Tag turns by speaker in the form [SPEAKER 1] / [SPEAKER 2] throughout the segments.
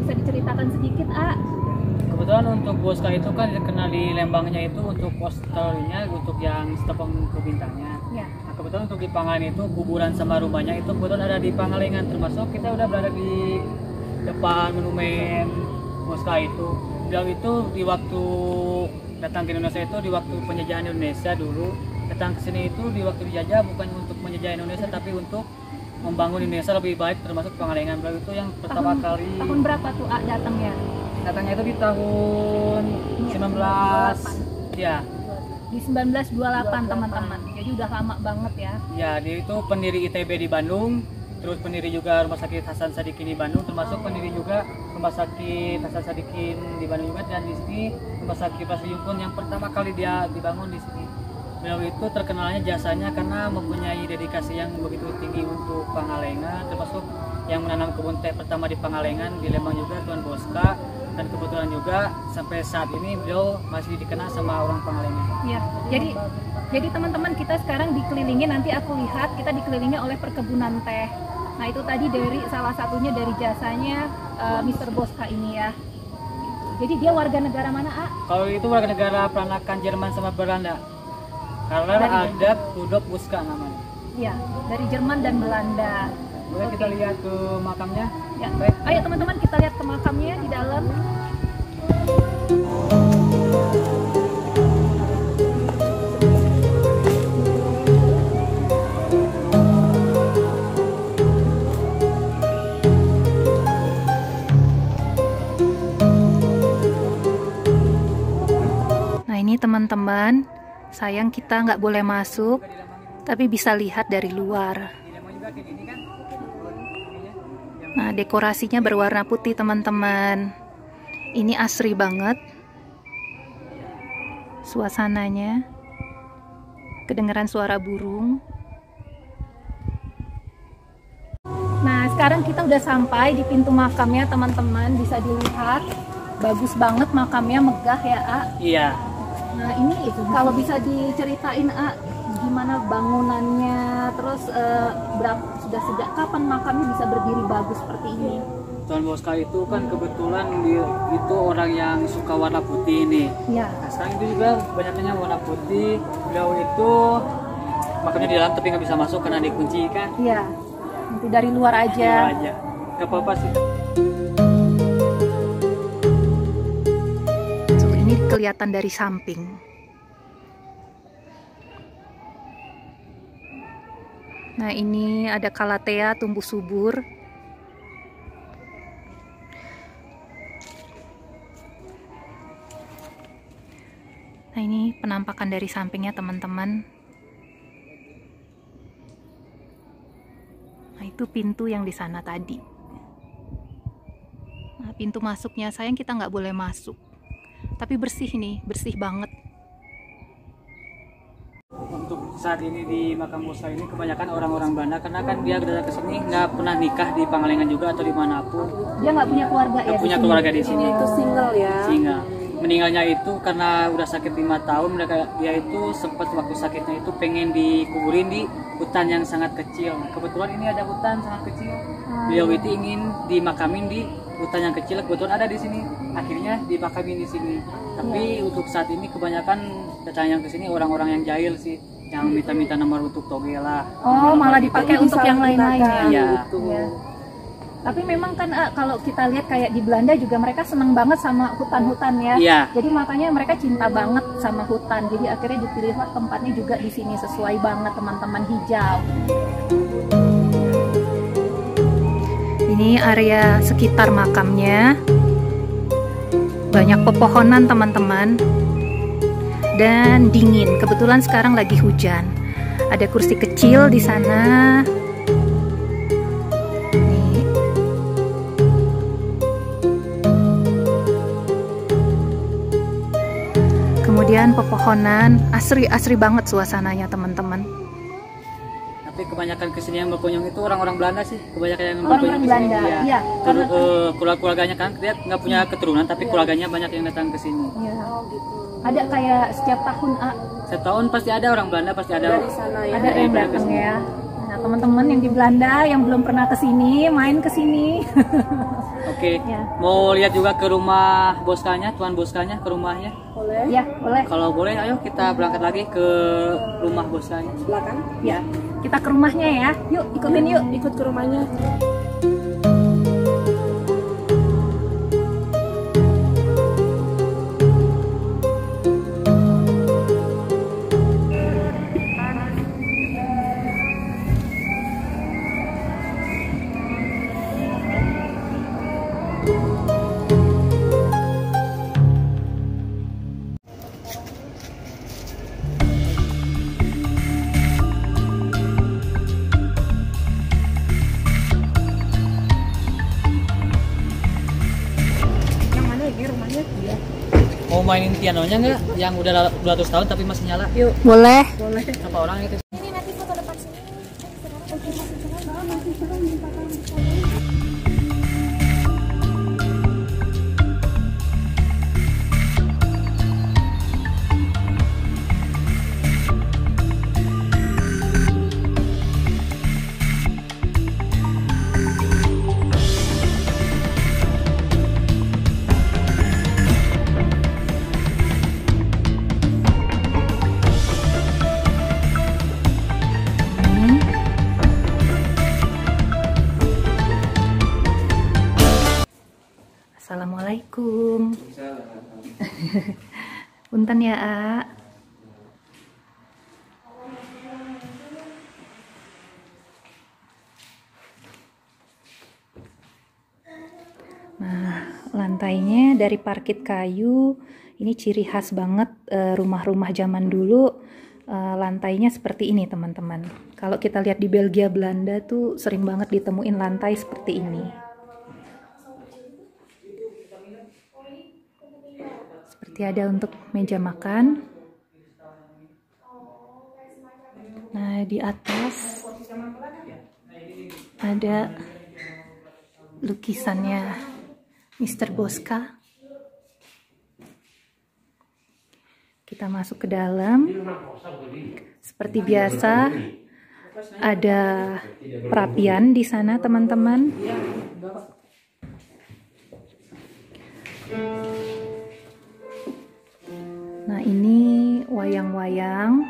[SPEAKER 1] bisa diceritakan sedikit, A?
[SPEAKER 2] Kebetulan untuk Bosca itu kan dikenal di Lembangnya itu untuk posterinya, untuk yang stepeng ke bintangnya.
[SPEAKER 1] Ya.
[SPEAKER 2] Nah, kebetulan untuk di Pangalengan itu kuburan sama rumahnya itu kebetulan ada di Pangalengan, termasuk kita udah berada di depan monumen Bosca itu. Beliau itu di waktu datang ke Indonesia itu di waktu penjajahan Indonesia dulu, datang ke sini itu di waktu dijajah bukan untuk menjajah Indonesia tapi untuk membangun Indonesia lebih baik, termasuk Pangalengan. Beliau itu yang pertama kali.
[SPEAKER 1] Tahun berapa tuh A datangnya?
[SPEAKER 2] Datangnya itu di tahun 19 ya.
[SPEAKER 1] Di 1928 teman-teman. Jadi udah lama banget ya.
[SPEAKER 2] Ya, dia itu pendiri ITB di Bandung, terus pendiri juga Rumah Sakit Hasan Sadikin di Bandung, termasuk pendiri juga Rumah Sakit Hasan Sadikin di Bandung juga, dan di sini Rumah Sakit Prasejumpun yang pertama kali dia dibangun di sini. Beliau itu terkenalnya jasanya karena mempunyai dedikasi yang begitu tinggi untuk Pangalengan, termasuk yang menanam kebun teh pertama di Pangalengan di Lembang juga Tuan Bosca, dan kebetulan juga sampai saat ini beliau masih dikenal sama orang Pangalengan.
[SPEAKER 1] Iya. Jadi teman-teman, kita sekarang dikelilingi, nanti aku lihat kita dikelilingi oleh perkebunan teh. Nah, itu tadi dari salah satunya dari jasanya Mr. Bosca ini ya. Jadi dia warga negara mana, A?
[SPEAKER 2] Kalau itu warga negara peranakan Jerman sama Belanda. Karena ada Rudolf Bosca namanya.
[SPEAKER 1] Iya, dari Jerman dan Belanda.
[SPEAKER 2] Boleh kita lihat ke makamnya?
[SPEAKER 1] Ya. Ayo teman-teman, kita lihat ke makamnya di dalam. Nah, ini teman-teman, sayang kita nggak boleh masuk, tapi bisa lihat dari luar. Nah, dekorasinya berwarna putih teman-teman. Ini asri banget suasananya. Kedengaran suara burung. Nah, sekarang kita udah sampai di pintu makamnya teman-teman. Bisa dilihat, bagus banget makamnya, megah ya, A?
[SPEAKER 2] Iya.
[SPEAKER 1] Nah, ini kalau bisa diceritain, A, gimana bangunannya, terus sudah sejak kapan makamnya bisa berdiri bagus seperti ini?
[SPEAKER 2] Tuan Bosca itu kan kebetulan dia itu orang yang suka warna putih ini.
[SPEAKER 1] Ya.
[SPEAKER 2] Nah, sekarang itu juga banyaknya warna putih. Beliau itu makamnya di dalam tapi nggak bisa masuk karena dikunci kan?
[SPEAKER 1] Iya. Nanti dari luar aja.
[SPEAKER 2] Luar aja. Gak apa-apa sih.
[SPEAKER 1] Ini kelihatan dari samping. Nah, ini ada calathea tumbuh subur. Nah, ini penampakan dari sampingnya teman-teman. Nah, itu pintu yang di sana tadi. Nah, pintu masuknya, sayang kita nggak boleh masuk. Tapi bersih nih, bersih banget.
[SPEAKER 2] Untuk saat ini di makam Bosca ini kebanyakan orang-orang Belanda karena kan dia datang ke sini nggak pernah nikah di Pangalengan juga atau dimanapun.
[SPEAKER 1] Dia nggak punya keluarga ya?
[SPEAKER 2] Nggak punya keluarga di sini.
[SPEAKER 1] Itu single ya?
[SPEAKER 2] Single. Meninggalnya itu karena udah sakit 5 tahun. Dia itu sempat waktu sakitnya itu pengen dikuburin di hutan yang sangat kecil. Kebetulan ini ada hutan sangat kecil. Beliau itu ingin dimakamin di hutan yang kecil, kebetulan ada di sini. Akhirnya dimakamin di sini. Tapi untuk saat ini kebanyakan datang yang ke sini orang-orang yang jahil sih, yang minta-minta nomor untuk toge lah.
[SPEAKER 1] Oh, malah dipakai untuk yang lain-lain ya?
[SPEAKER 2] Iya.
[SPEAKER 1] Ya. Tapi memang kan kalau kita lihat kayak di Belanda juga mereka senang banget sama hutan-hutan ya.
[SPEAKER 2] Iya.
[SPEAKER 1] Jadi makanya mereka cinta banget sama hutan. Jadi akhirnya dipilihlah tempatnya juga di sini, sesuai banget teman-teman, hijau. Ini area sekitar makamnya. Banyak pepohonan teman-teman. Dan dingin. Kebetulan sekarang lagi hujan. Ada kursi kecil di sana. Kemudian pepohonan, asri banget suasananya teman-teman.
[SPEAKER 2] Tapi kebanyakan kesini yang berkunjung itu orang-orang Belanda sih, kebanyakan yang
[SPEAKER 1] Orang-orang Belanda, iya.
[SPEAKER 2] Keluarganya kan dia nggak punya keturunan, tapi keluarganya banyak yang datang ke sini.
[SPEAKER 1] Iya. Ada kayak setiap tahun,
[SPEAKER 2] Setahun pasti ada orang Belanda, pasti ada.
[SPEAKER 1] Dari sana ya. Ada yang datang ya. Nah, Nah, teman-teman yang di Belanda yang belum pernah ke sini, main ke sini.
[SPEAKER 2] Oke.
[SPEAKER 1] Ya.
[SPEAKER 2] Mau lihat juga ke rumah boskanya, tuan boskanya, ke rumahnya?
[SPEAKER 1] Boleh? Ya, boleh.
[SPEAKER 2] Kalau boleh, ayo kita berangkat lagi ke rumah boskanya.
[SPEAKER 1] Belakang? Ya. Kita ke rumahnya ya. Yuk, ikutin yuk, ikut ke rumahnya.
[SPEAKER 2] Mau mainin pianonya nggak? Yang udah 200 tahun tapi masih nyala?
[SPEAKER 1] Yuk. Boleh. Boleh.
[SPEAKER 2] Berapa orang itu?
[SPEAKER 1] Ini nanti foto depan sini. Assalamualaikum. Punten ya, A. Nah, lantainya dari parket kayu. Ini ciri khas banget rumah-rumah zaman dulu. Lantainya seperti ini, teman-teman. Kalau kita lihat di Belgia, Belanda tuh sering banget ditemuin lantai seperti ini. Seperti ada untuk meja makan. Nah, di atas ada lukisannya Mr. Boska. Kita masuk ke dalam. Seperti biasa, ada perapian di sana, teman-teman. Nah, ini wayang-wayang.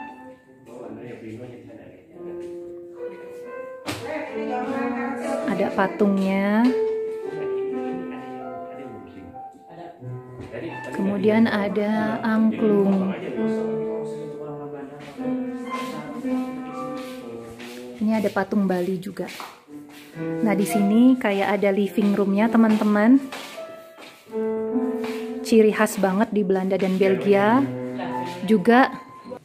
[SPEAKER 1] Ada patungnya. Kemudian ada angklung. Ini ada patung Bali juga. Nah, di sini kayak ada living roomnya, teman-teman. Ciri khas banget di Belanda dan Belgia. Juga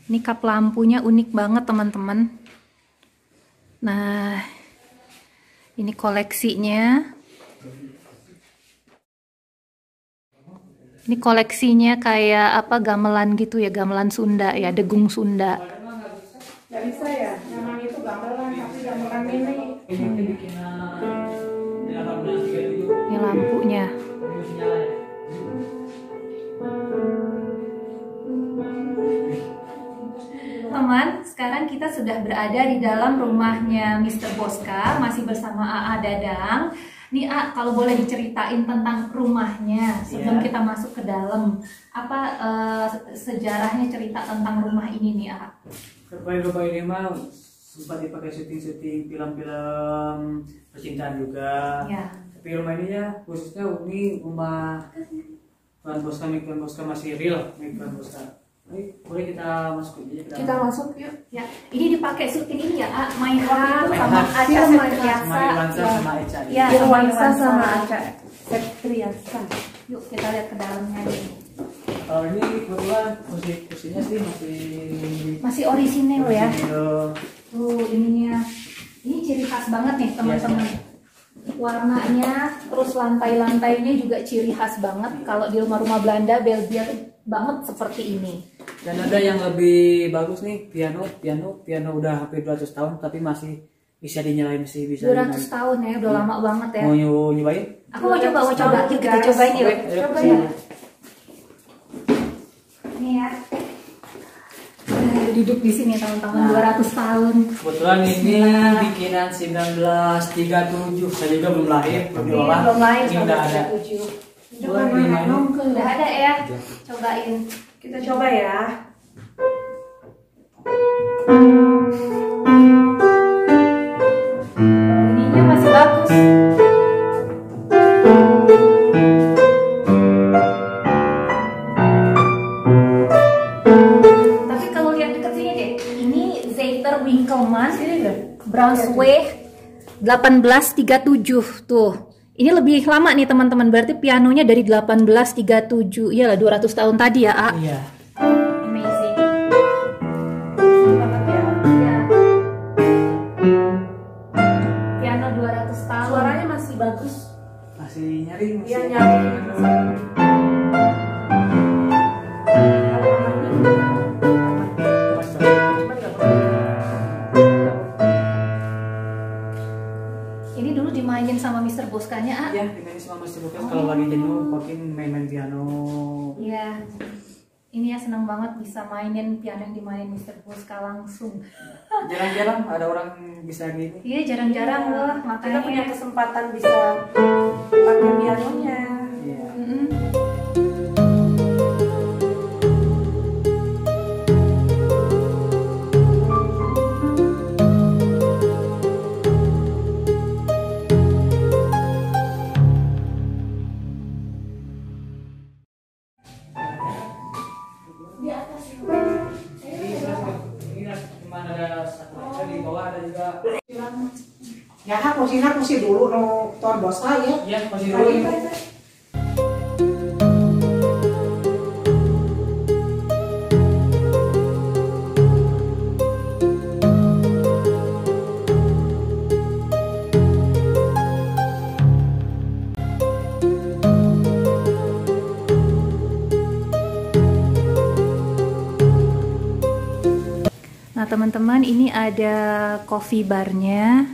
[SPEAKER 1] ini kap lampunya unik banget, teman-teman. Nah, ini koleksinya. Ini koleksinya kayak apa, gamelan gitu ya, gamelan Sunda ya, degung Sunda.
[SPEAKER 3] Gak bisa ya, memang itu gamelan, tapi gamelan ini.
[SPEAKER 1] Ini lampunya. Teman, sekarang kita sudah berada di dalam rumahnya Mr. Boska, masih bersama AA Dadang. Nih A, kalau boleh diceritain tentang rumahnya sebelum kita masuk ke dalam. Apa sejarahnya, cerita tentang rumah ini nih A?
[SPEAKER 2] Rumah ini mah sempat dipakai syuting-syuting film-film percintaan juga.
[SPEAKER 1] Ya.
[SPEAKER 2] Tapi rumah ini ya khususnya ini rumah Tuan Boska, Tuan Boska masih real, Tuan Boska. Boleh kita masuk aja ke dalam.
[SPEAKER 3] Kita masuk yuk.
[SPEAKER 1] Ya, ini dipakai syuting ini ya, A, Maihan sama
[SPEAKER 2] Maihan.
[SPEAKER 1] Aca Septriasa.
[SPEAKER 2] Maiwansa sama Eca.
[SPEAKER 1] Ya,
[SPEAKER 3] Irwansa sama Aca Septriasa.
[SPEAKER 1] Yuk kita lihat ke dalamnya nih.
[SPEAKER 2] Kalau ini kebetulan kursinya sih
[SPEAKER 1] Masih orisinil ya.
[SPEAKER 2] orisinil.
[SPEAKER 1] Tuh ininya. Ini ciri khas banget nih, teman-teman. Warnanya, terus lantai-lantainya juga ciri khas banget. Kalau di rumah-rumah Belanda, Belgia banget seperti ini.
[SPEAKER 2] Dan ada yang lebih bagus nih, piano udah hampir 200 tahun tapi masih bisa dinyalain, masih bisa
[SPEAKER 1] 200 tahun ya, udah lama banget ya.
[SPEAKER 2] Mau nyobain?
[SPEAKER 1] Aku mau coba. Yuk kita cobain yuk.
[SPEAKER 2] Coba
[SPEAKER 1] ya. Ini ya. duduk di sini teman-teman 200 tahun.
[SPEAKER 2] Kebetulan ini bikinan 1937. Saya juga belum lahir,
[SPEAKER 1] Belum lahir
[SPEAKER 2] Ini udah ada.
[SPEAKER 1] 1937.
[SPEAKER 3] Coba main
[SPEAKER 1] Udah ada ya. Cobain.
[SPEAKER 3] Kita coba ya.
[SPEAKER 1] Bunyinya masih bagus. Tapi kalau lihat deket sini deh, ini Zeiter Winkelmann Braunschweig 1837 tuh. Ini lebih lama nih teman-teman, berarti pianonya dari 1837. Iyalah 200 tahun tadi ya, A.
[SPEAKER 2] Iya.
[SPEAKER 1] Amazing.
[SPEAKER 3] Banget ya.
[SPEAKER 1] Ya. Piano 200 tahun.
[SPEAKER 3] Suaranya masih bagus.
[SPEAKER 2] Masih nyaring.
[SPEAKER 3] Iya nyaring.
[SPEAKER 1] Ini dulu dimainin sama Mr. Boskanya, A.
[SPEAKER 2] Iya, dimainin sama Mas Lukas kalau lagi jenuh, mungkin main-main piano.
[SPEAKER 1] Iya. Ini ya senang banget bisa mainin piano yang dimainin Mr. Boska langsung.
[SPEAKER 2] Jarang-jarang ada orang bisa gini.
[SPEAKER 1] Iya, jarang-jarang loh,
[SPEAKER 3] Kita
[SPEAKER 1] makanya
[SPEAKER 3] punya kesempatan bisa pakai pianonya.
[SPEAKER 2] Iya.
[SPEAKER 1] Mm-mm.
[SPEAKER 2] Ini cuma ada satu aja, di bawah ada juga.
[SPEAKER 3] Ya, kursi dulu no tuan bos saya.
[SPEAKER 2] Iya, masih dulu.
[SPEAKER 1] Nah teman-teman, ini ada coffee barnya.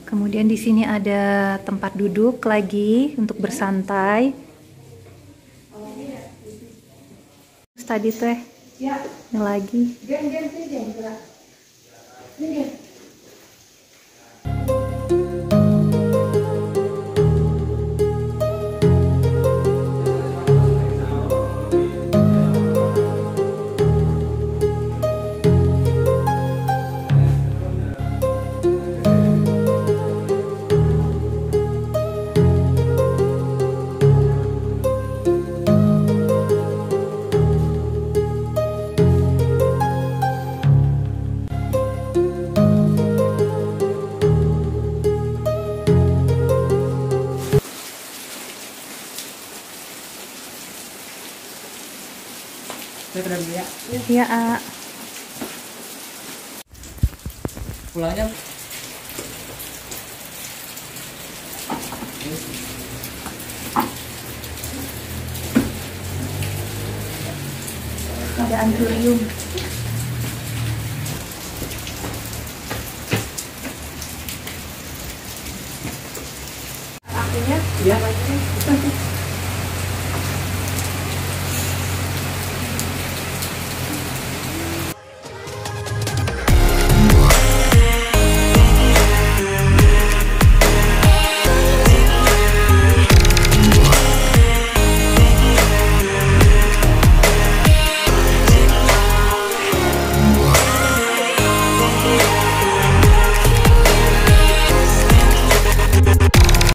[SPEAKER 1] Kemudian di sini ada tempat duduk lagi untuk bersantai. Terus tadi teh,
[SPEAKER 3] Ya,
[SPEAKER 1] ini lagi.
[SPEAKER 3] gen. Ini.
[SPEAKER 2] Saya pernah beli ya.
[SPEAKER 1] Iya, A.
[SPEAKER 2] Pulangnya
[SPEAKER 1] Ada anturium.
[SPEAKER 3] Akhirnya
[SPEAKER 2] ya.